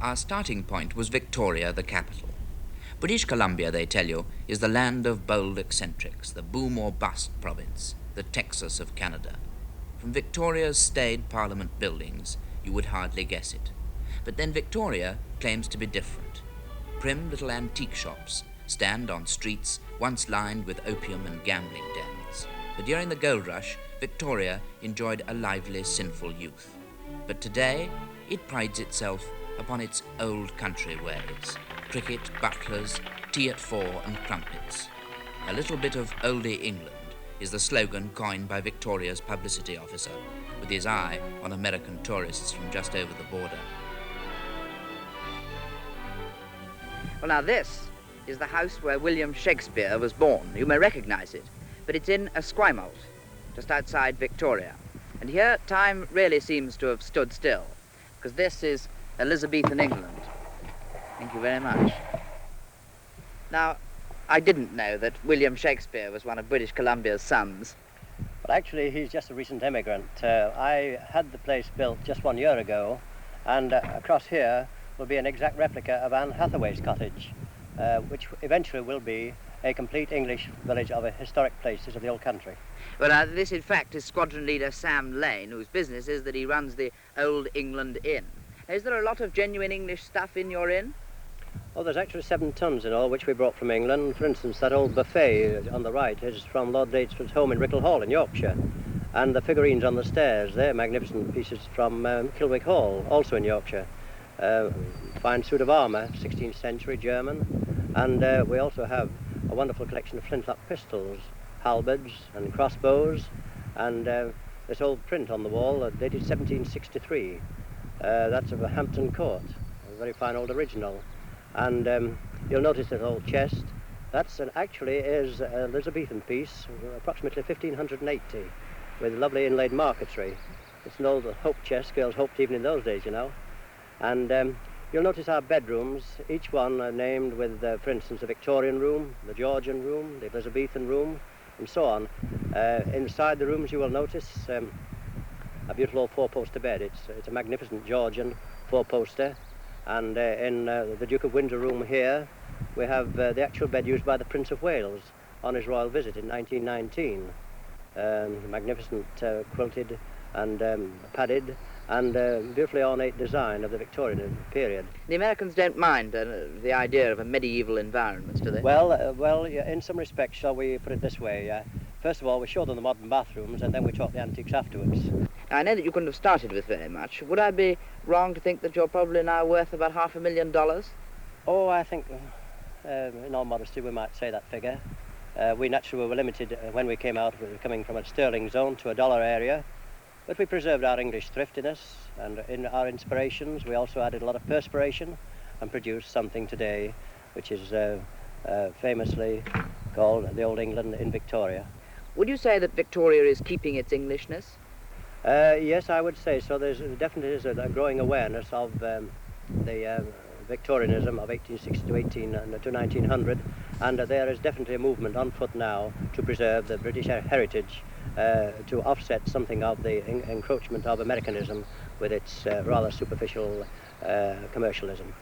Our starting point was Victoria, the capital. British Columbia, they tell you, is the land of bold eccentrics, the boom or bust province, the Texas of Canada. From Victoria's staid Parliament buildings, you would hardly guess it. But then Victoria claims to be different. Prim little antique shops stand on streets once lined with opium and gambling dens. For during the gold rush, Victoria enjoyed a lively, sinful youth. But today, it prides itself upon its old country ways. Cricket, butlers, tea at 4 and crumpets. A little bit of Olde England is the slogan coined by Victoria's publicity officer, with his eye on American tourists from just over the border. Well, now this is the house where William Shakespeare was born. You may recognize it, but it's in Esquimalt, just outside Victoria. And here time really seems to have stood still, because this is Elizabethan England. Thank you very much. Now, I didn't know that William Shakespeare was one of British Columbia's sons. Well, actually, he's just a recent immigrant. I had the place built just 1 year ago, and across here will be an exact replica of Anne Hathaway's cottage, which eventually will be a complete English village of historic places of the old country. Well, this, in fact, is squadron leader Sam Lane, whose business is that he runs the Old England Inn. Now, is there a lot of genuine English stuff in your inn? Oh, there's actually 7 tons in all, which we brought from England. For instance, that old buffet on the right is from Lord Datesford's home in Rickle Hall in Yorkshire. And the figurines on the stairs, they're magnificent pieces from Kilwick Hall, also in Yorkshire. Fine suit of armour, 16th century German. And we also have a wonderful collection of flintlock pistols, halberds and crossbows. And this old print on the wall, dated 1763. That's of a Hampton Court, a very fine old original. And you'll notice that old chest. That's actually is an Elizabethan piece, approximately 1580, with lovely inlaid marquetry. It's an old hope chest, girls hoped even in those days, you know. And you'll notice our bedrooms, each one named with, for instance, the Victorian room, the Georgian room, the Elizabethan room, and so on. Inside the rooms you will notice a beautiful old 4-poster bed. It's a magnificent Georgian 4-poster. And in the Duke of Windsor room here, we have the actual bed used by the Prince of Wales on his royal visit in 1919. Magnificent quilted and padded and beautifully ornate design of the Victorian period. The Americans don't mind the idea of a medieval environment, do they? Well, yeah, in some respects, shall we put it this way? First of all, we show them the modern bathrooms, and then we talk the antiques afterwards. I know that you couldn't have started with very much. Would I be wrong to think that you're probably now worth about $500,000? Oh, I think, in all modesty, we might say that figure. We naturally were limited when we came out, we were coming from a sterling zone to a dollar area, but we preserved our English thriftiness, and in our inspirations, we also added a lot of perspiration and produced something today which is famously called the Old England in Victoria. Would you say that Victoria is keeping its Englishness? Yes, I would say so. There definitely is a growing awareness of the Victorianism of 1860 to 1900, and there is definitely a movement on foot now to preserve the British heritage, to offset something of the encroachment of Americanism with its rather superficial commercialism.